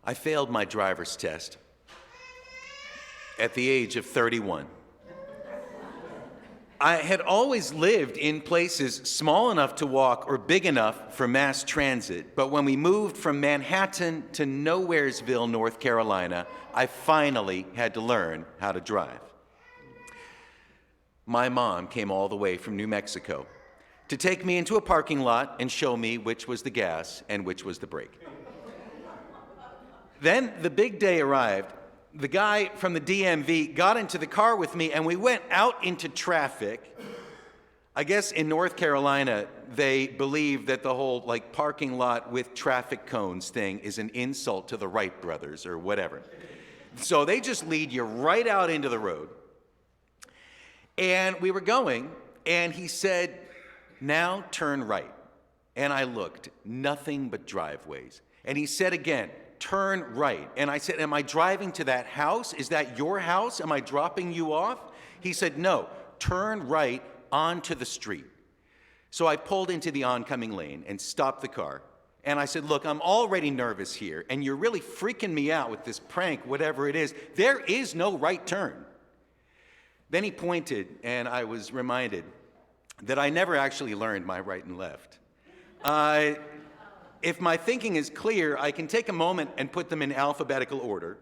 I failed my driver's test at the age of 31. I had always lived in places small enough to walk or big enough for mass transit, but when we moved from Manhattan to Nowheresville, North Carolina, I finally had to learn how to drive. My mom came all the way from New Mexico to take me into a parking lot and show me which was the gas and which was the brake. Then the big day arrived. The guy from the DMV got into the car with me and we went out into traffic. I guess in North Carolina, they believe that the whole parking lot with traffic cones thing is an insult to the Wright brothers or whatever. So they just lead you right out into the road. And we were going and he said, "Now turn right." And I looked, nothing but driveways. And he said again, "Turn right." And I said, "Am I driving to that house? Is that your house? Am I dropping you off?" He said, "No, turn right onto the street." So I pulled into the oncoming lane and stopped the car. And I said, "Look, I'm already nervous here, and you're really freaking me out with this prank, whatever it is. There is no right turn." Then he pointed, and I was reminded that I never actually learned my right and left. If my thinking is clear, I can take a moment and put them in alphabetical order,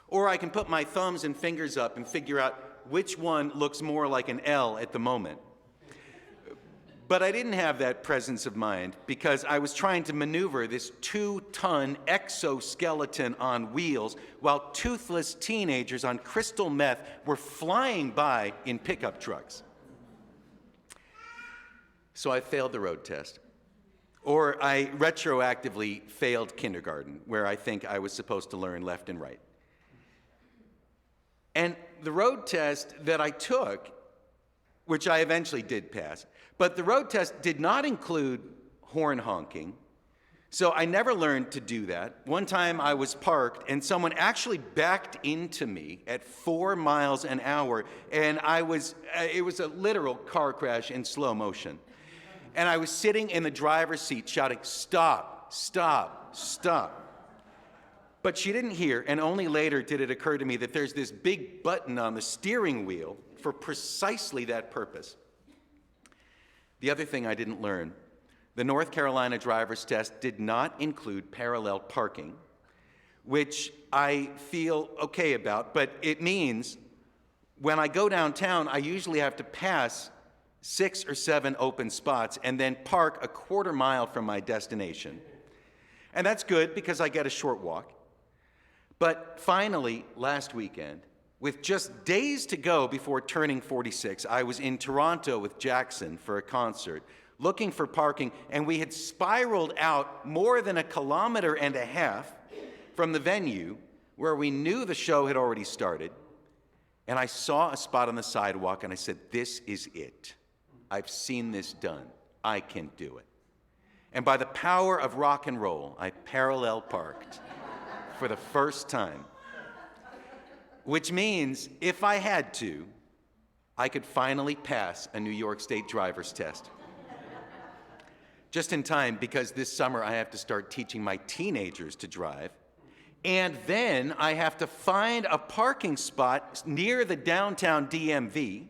or I can put my thumbs and fingers up and figure out which one looks more like an L at the moment. But I didn't have that presence of mind because I was trying to maneuver this 2-ton exoskeleton on wheels while toothless teenagers on crystal meth were flying by in pickup trucks. So I failed the road test. Or I retroactively failed kindergarten, where I think I was supposed to learn left and right. And the road test that I took, which I eventually did pass, but the road test did not include horn honking, so I never learned to do that. One time I was parked and someone actually backed into me at 4 miles an hour, and it was a literal car crash in slow motion. And I was sitting in the driver's seat shouting, "Stop, stop, stop." But she didn't hear, and only later did it occur to me that there's this big button on the steering wheel for precisely that purpose. The other thing I didn't learn, the North Carolina driver's test did not include parallel parking, which I feel okay about, but it means when I go downtown, I usually have to pass 6 or 7 open spots and then park a 1/4 mile from my destination. And that's good because I get a short walk. But finally, last weekend, with just days to go before turning 46, I was in Toronto with Jackson for a concert, looking for parking, and we had spiraled out more than 1.5 kilometers from the venue where we knew the show had already started. And I saw a spot on the sidewalk and I said, "This is it. I've seen this done. I can do it." And by the power of rock and roll, I parallel parked for the first time. Which means, if I had to, I could finally pass a New York State driver's test. Just in time, because this summer I have to start teaching my teenagers to drive. And then I have to find a parking spot near the downtown DMV.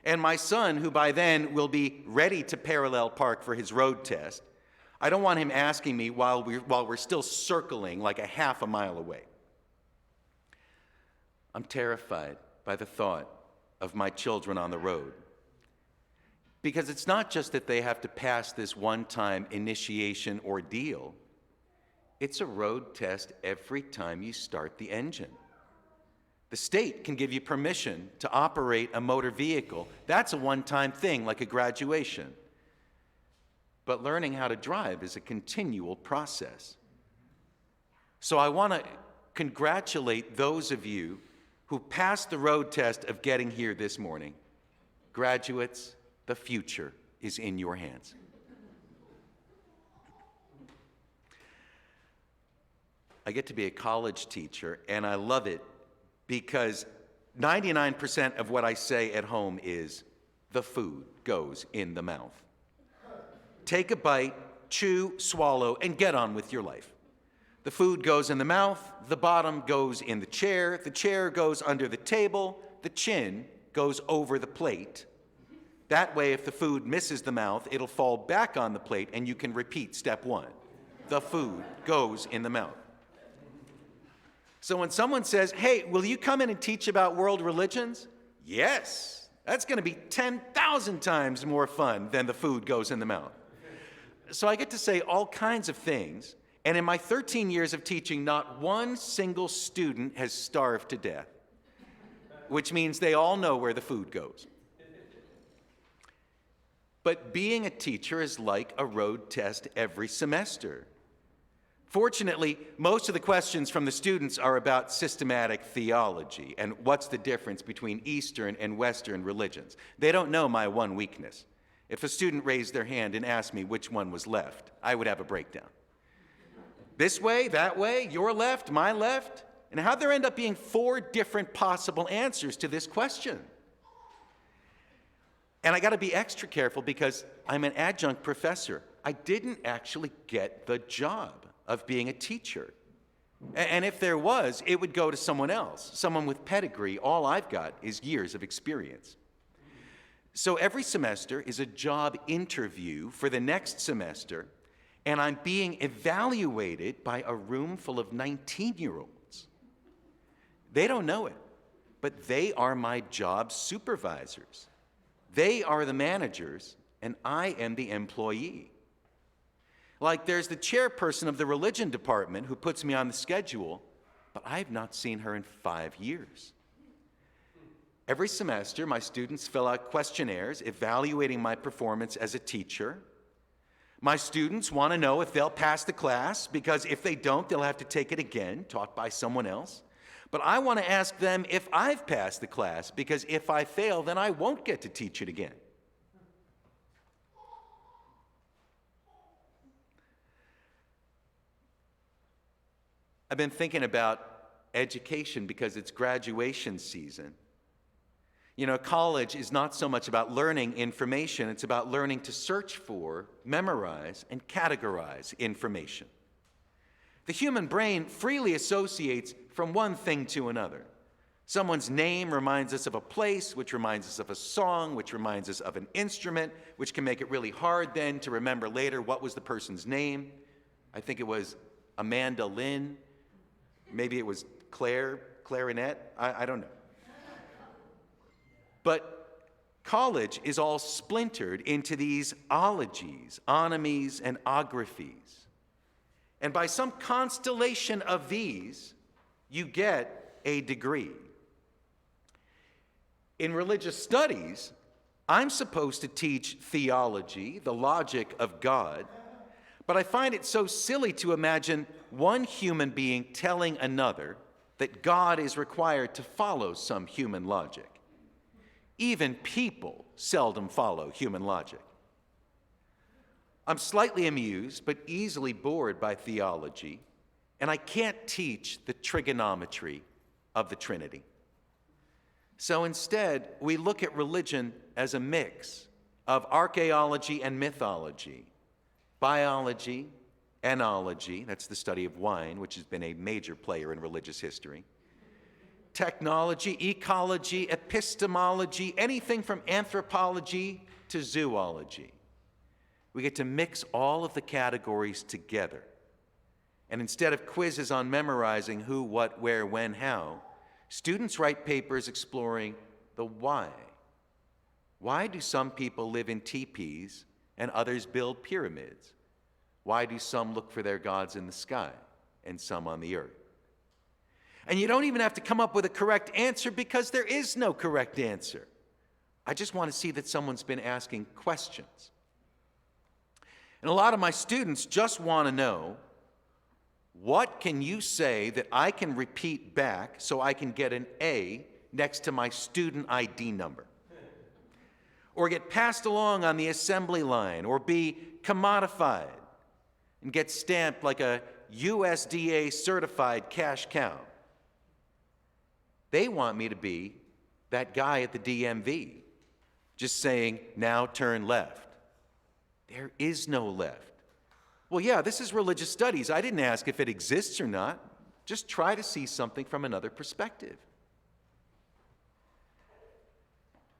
And my son, who by then will be ready to parallel park for his road test, I don't want him asking me while we're still circling like a 1/2 mile away. I'm terrified by the thought of my children on the road. Because it's not just that they have to pass this one-time initiation ordeal. It's a road test every time you start the engine. The state can give you permission to operate a motor vehicle. That's a one-time thing, like a graduation. But learning how to drive is a continual process. So I want to congratulate those of you who passed the road test of getting here this morning. Graduates, the future is in your hands. I get to be a college teacher, and I love it because 99% of what I say at home is, the food goes in the mouth. Take a bite, chew, swallow, and get on with your life. The food goes in the mouth, the bottom goes in the chair goes under the table, the chin goes over the plate. That way, if the food misses the mouth, it'll fall back on the plate and you can repeat step one. The food goes in the mouth. So when someone says, hey, will you come in and teach about world religions? Yes, that's going to be 10,000 times more fun than the food goes in the mouth. So I get to say all kinds of things, and in my 13 years of teaching, not one single student has starved to death, which means they all know where the food goes. But being a teacher is like a road test every semester. Fortunately, most of the questions from the students are about systematic theology and what's the difference between Eastern and Western religions. They don't know my one weakness. If a student raised their hand and asked me which one was left, I would have a breakdown. This way, that way, your left, my left? And how'd there end up being 4 different possible answers to this question? And I got to be extra careful because I'm an adjunct professor. I didn't actually get the job of being a teacher. And if there was, it would go to someone else, someone with pedigree. All I've got is years of experience. So every semester is a job interview for the next semester, and I'm being evaluated by a room full of 19-year-olds. They don't know it, but they are my job supervisors. They are the managers, and I am the employee. Like there's the chairperson of the religion department who puts me on the schedule, but I have not seen her in 5 years. Every semester, my students fill out questionnaires evaluating my performance as a teacher. My students want to know if they'll pass the class, because if they don't, they'll have to take it again, taught by someone else. But I want to ask them if I've passed the class, because if I fail, then I won't get to teach it again. I've been thinking about education because it's graduation season. You know, college is not so much about learning information, it's about learning to search for, memorize, and categorize information. The human brain freely associates from one thing to another. Someone's name reminds us of a place, which reminds us of a song, which reminds us of an instrument, which can make it really hard then to remember later what was the person's name. I think it was Amanda Lynn. Maybe it was clarinet. I don't know. But college is all splintered into these ologies, onomies, and ographies. And by some constellation of these, you get a degree. In religious studies, I'm supposed to teach theology, the logic of God, but I find it so silly to imagine one human being telling another that God is required to follow some human logic. Even people seldom follow human logic. I'm slightly amused, but easily bored by theology, and I can't teach the trigonometry of the Trinity. So instead, we look at religion as a mix of archaeology and mythology, biology, enology, that's the study of wine, which has been a major player in religious history, technology, ecology, epistemology, anything from anthropology to zoology. We get to mix all of the categories together. And instead of quizzes on memorizing who, what, where, when, how, students write papers exploring the why. Why do some people live in teepees and others build pyramids? Why do some look for their gods in the sky and some on the earth? And you don't even have to come up with a correct answer because there is no correct answer. I just want to see that someone's been asking questions. And a lot of my students just want to know, what can you say that I can repeat back so I can get an A next to my student ID number? Or get passed along on the assembly line, or be commodified and get stamped like a USDA certified cash cow. They want me to be that guy at the DMV, just saying, now turn left. There is no left. Well, yeah, this is religious studies. I didn't ask if it exists or not. Just try to see something from another perspective.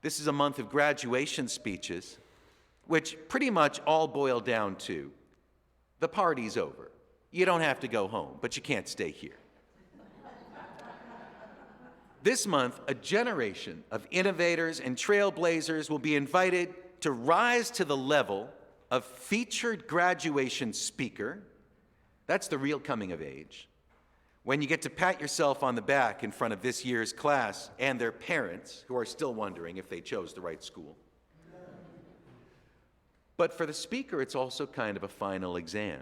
This is a month of graduation speeches, which pretty much all boil down to the party's over. You don't have to go home, but you can't stay here. This month, a generation of innovators and trailblazers will be invited to rise to the level of featured graduation speaker. That's the real coming of age. When you get to pat yourself on the back in front of this year's class and their parents, who are still wondering if they chose the right school. But for the speaker, it's also kind of a final exam,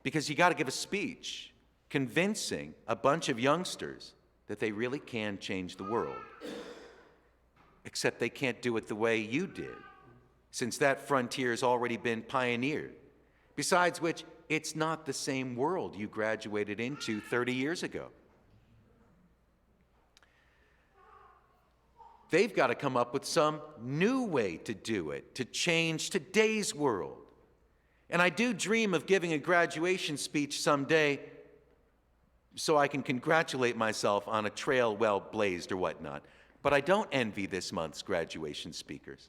because you got to give a speech convincing a bunch of youngsters that they really can change the world. Except they can't do it the way you did, since that frontier has already been pioneered. Besides which, it's not the same world you graduated into 30 years ago. They've got to come up with some new way to do it, to change today's world. And I do dream of giving a graduation speech someday so I can congratulate myself on a trail well blazed or whatnot. But I don't envy this month's graduation speakers.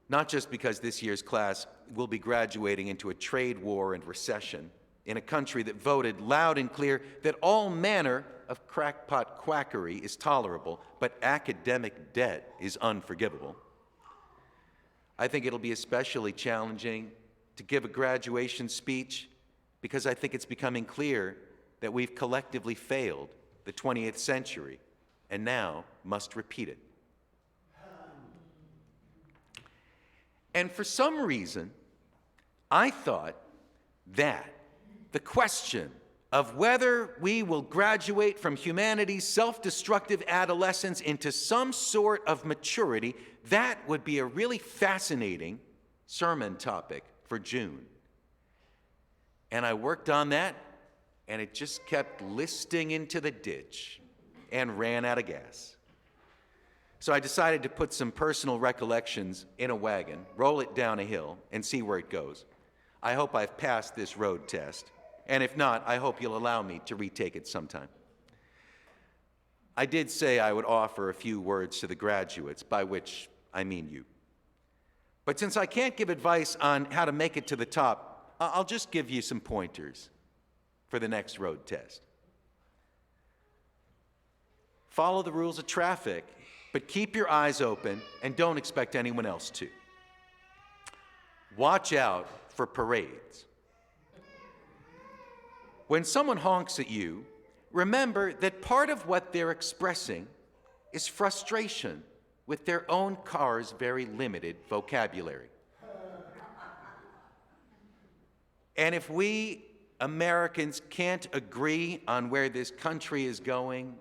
Not just because this year's class will be graduating into a trade war and recession in a country that voted loud and clear that all manner of crackpot quackery is tolerable, but academic debt is unforgivable. I think it'll be especially challenging to give a graduation speech because I think it's becoming clear that we've collectively failed the 20th century and now must repeat it. And for some reason, I thought that the question of whether we will graduate from humanity's self-destructive adolescence into some sort of maturity, that would be a really fascinating sermon topic for June. And I worked on that, and it just kept listing into the ditch and ran out of gas. So I decided to put some personal recollections in a wagon, roll it down a hill, and see where it goes. I hope I've passed this road test, and if not, I hope you'll allow me to retake it sometime. I did say I would offer a few words to the graduates, by which I mean you. But since I can't give advice on how to make it to the top, I'll just give you some pointers for the next road test. Follow the rules of traffic, but keep your eyes open and don't expect anyone else to. Watch out for parades. When someone honks at you, remember that part of what they're expressing is frustration with their own car's very limited vocabulary. And if we Americans can't agree on where this country is going,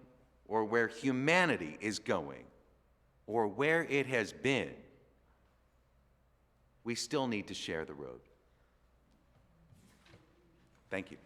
or where humanity is going, or where it has been, we still need to share the road. Thank you.